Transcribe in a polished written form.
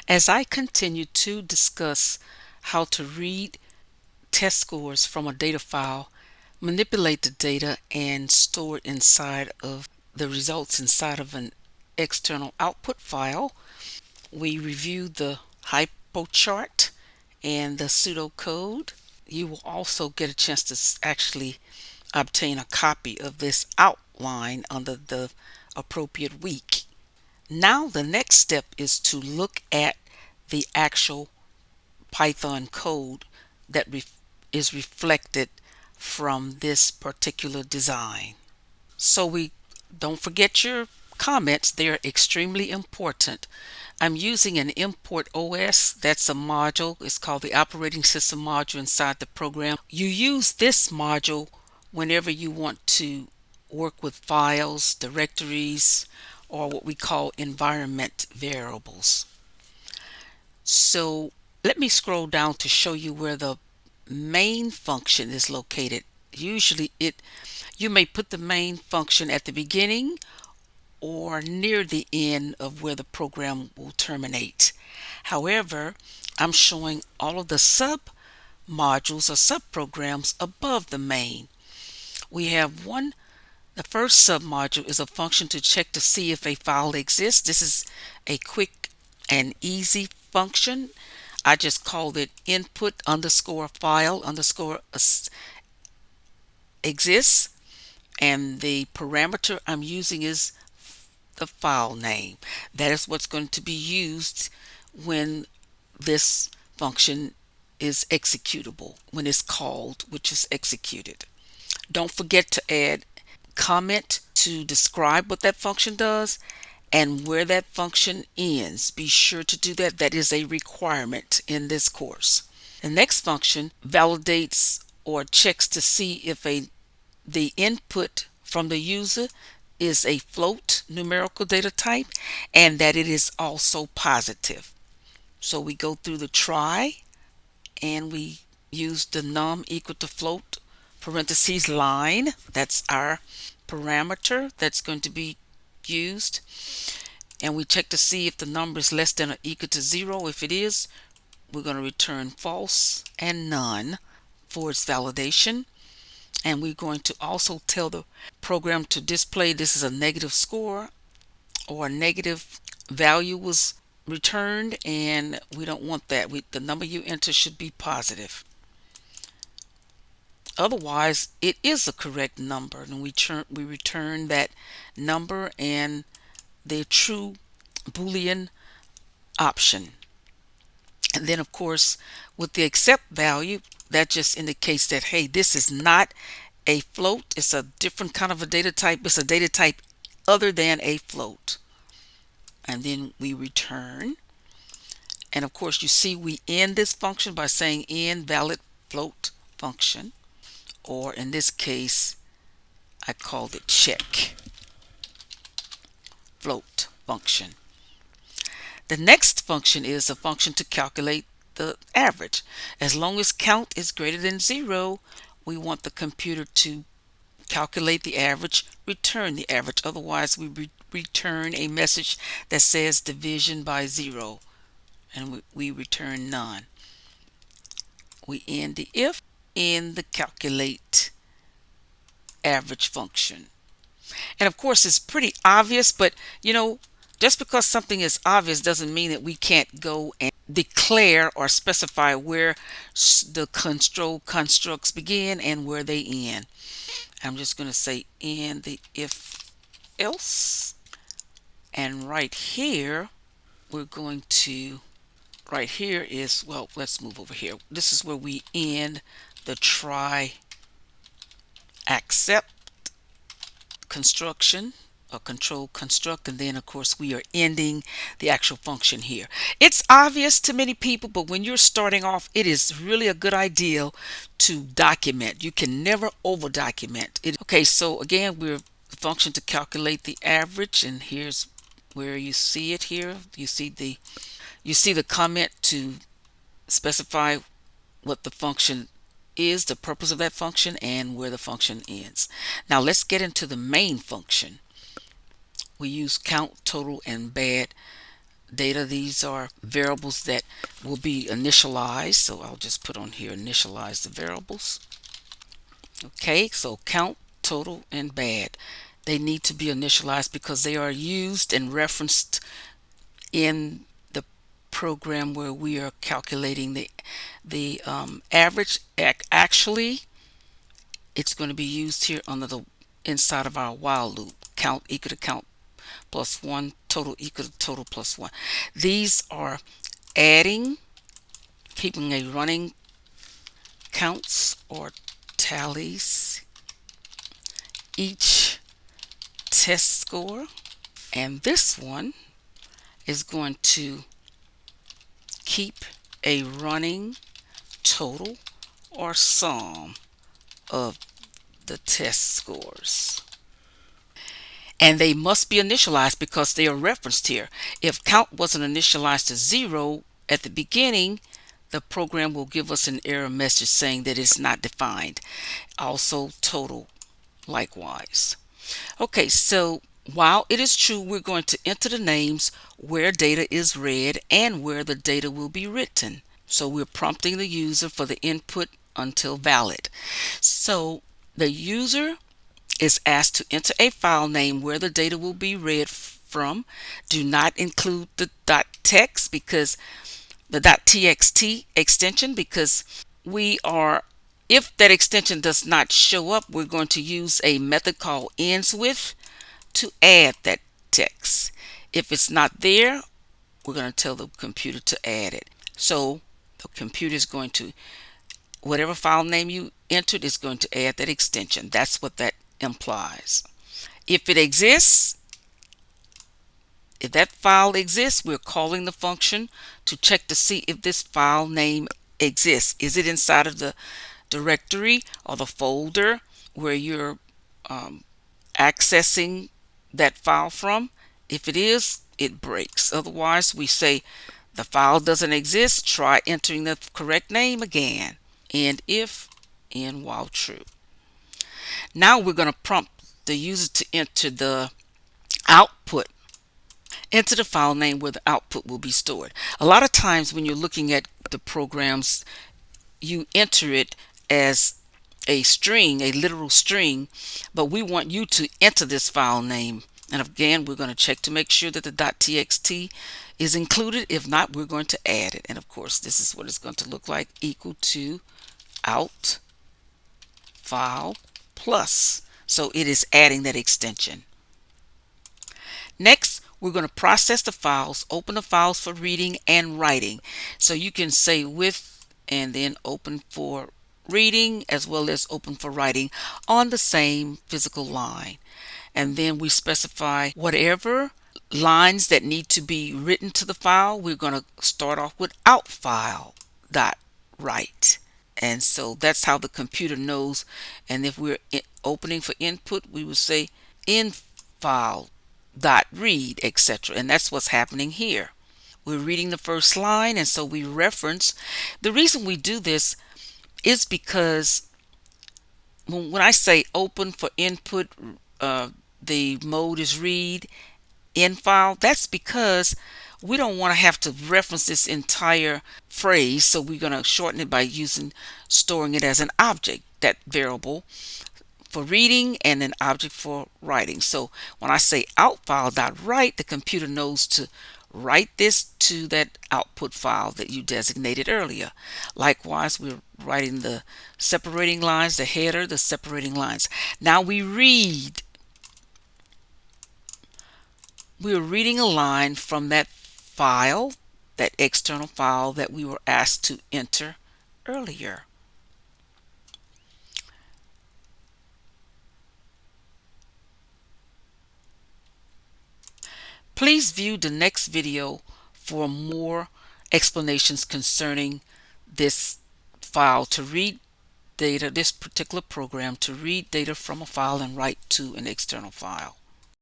As I continue to discuss how to read test scores from a data file, manipulate the data, and store it inside of the results inside of an external output file, we review the hypochart and the pseudocode. You will also get a chance to actually obtain a copy of this outline under the appropriate week. Now the next step is to look at the actual Python code that is reflected from this particular design. So we don't forget your comments, they're extremely important. I'm using an import OS. That's a module. It's called the operating system module inside the program. You use this module whenever you want to work with files, directories, or what we call environment variables. So let me scroll down to show you where the main function is located. Usually you may put the main function at the beginning or near the end of where the program will terminate. However, I'm showing all of the sub modules or subprograms above the main. We have the first submodule is a function to check to see if a file exists. This is a quick and easy function. I just called it input underscore file underscore exists, and the parameter I'm using is the file name. That is what's going to be used when this function is executable, when it's called, which is executed. Don't forget to add comment to describe what that function does and where that function ends. Be sure to do that. That is a requirement in this course. The next function validates or checks to see if the input from the user is a float numerical data type and that it is also positive. So we go through the try and we use the num equal to float parentheses line. That's our parameter that's going to be used. And we check to see if the number is less than or equal to 0. If it is, we're going to return false and none for its validation. And we're going to also tell the program to display this is a negative score or a negative value was returned, and we don't want that. The number you enter should be positive. Otherwise, it is a correct number, and we return that number and the true Boolean option. And then, of course, with the accept value, that just indicates that, hey, this is not a float. It's a different kind of a data type. It's a data type other than a float. And then we return. And of course, you see we end this function by saying end valid float function. Or in this case, I called it check float function. The next function is a function to calculate the average. As long as count is greater than 0, we want the computer to calculate the average, return the average. Otherwise, we return a message that says division by 0, and we return none. We end the if in the calculate average function. And of course, it's pretty obvious, but just because something is obvious doesn't mean that we can't go and declare or specify where the control constructs begin and where they end. I'm just going to say end the if else. And right here, we're going to, right here is, well, let's move over here. This is where we end the try accept construction or control construct, and then of course we are ending the actual function here. It's obvious to many people, but when you're starting off, it is really a good idea to document. You can never over document it. Okay, so again, we're function to calculate the average, and here's where you see it here. You see the comment to specify what the function is, the purpose of that function, and where the function ends. Now let's get into the main function. We use count, total, and bad data. These are variables that will be initialized. So I'll just put on here initialize the variables. Okay, so count, total, and bad. They need to be initialized because they are used and referenced in the program where we are calculating the average. Actually, it's going to be used here under the inside of our while loop. Count equal to count plus 1, total equal to total plus 1. These are adding, keeping a running counts or tallies each test score. And this one is going to keep a running total or sum of the test scores. And they must be initialized because they are referenced here. If count wasn't initialized to 0 at the beginning, the program will give us an error message saying that it's not defined. Also total likewise. Okay, so while it is true, we're going to enter the names where data is read and where the data will be written. So we're prompting the user for the input until valid. So the user is asked to enter a file name where the data will be read from. Do not include the .text because the .txt extension, because we are, if that extension does not show up, we're going to use a method called ends with to add that text. If it's not there, we're going to tell the computer to add it. So the computer is going to, whatever file name you entered is going to add that extension. That's what that implies. If it exists, if that file exists, we're calling the function to check to see if this file name exists. Is it inside of the directory or the folder where you're accessing that file from? If it is, it breaks. Otherwise, we say the file doesn't exist. Try entering the correct name again. And if, and while true. Now we're going to prompt the user to enter the output. Enter the file name where the output will be stored. A lot of times when you're looking at the programs, you enter it as a string, a literal string, but we want you to enter this file name. And again, we're going to check to make sure that the .txt is included. If not, we're going to add it. And of course, this is what it's going to look like, equal to out file plus. So it is adding that extension. Next, we're going to process the files, open the files for reading and writing. So you can say with and then open for reading as well as open for writing on the same physical line. And then we specify whatever lines that need to be written to the file. We're going to start off with out file dot write. And so that's how the computer knows. And if we're opening for input, we would say in file dot read, etc. And that's what's happening here. We're reading the first line, and so we reference. The reason we do this is because when I say open for input, the mode is read in file. That's because we don't want to have to reference this entire phrase, so we're going to shorten it by storing it as an object, that variable for reading and an object for writing. So when I say out file dot write, the computer knows to write this to that output file that you designated earlier. Likewise, we're writing the separating lines, the header, the separating lines. Now we read. We're reading a line from that file, that external file that we were asked to enter earlier. Please view the next video for more explanations concerning this file to read data, this particular program to read data from a file and write to an external file.